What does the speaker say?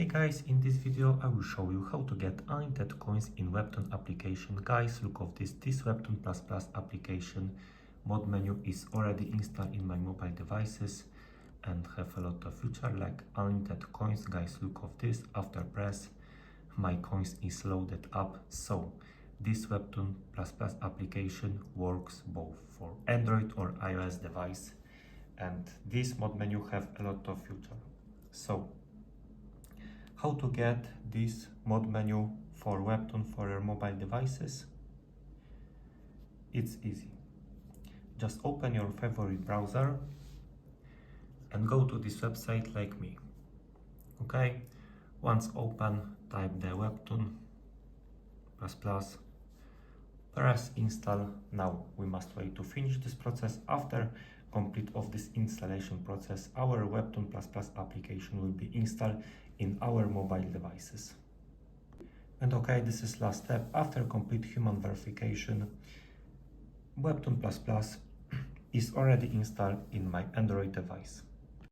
Hey guys, in this video I will show you how to get unlimited coins in Webtoon application. Guys, look of this Webtoon++ application mod menu is already installed in my mobile devices and have a lot of feature like unlimited coins. Guys, look of this, after press my coins is loaded up. So this Webtoon++ application works both for Android or iOS device, and this mod menu have a lot of feature. So how to get this mod menu for Webtoon for your mobile devices? It's easy. Just open your favorite browser and go to this website like me. Okay, once open, type the Webtoon++, press install. Now we must wait to finish this process. After complete of this installation process, our Webtoon++ application will be installed in our mobile devices. And okay, this is last step. After complete human verification, Webtoon++ is already installed in my Android device.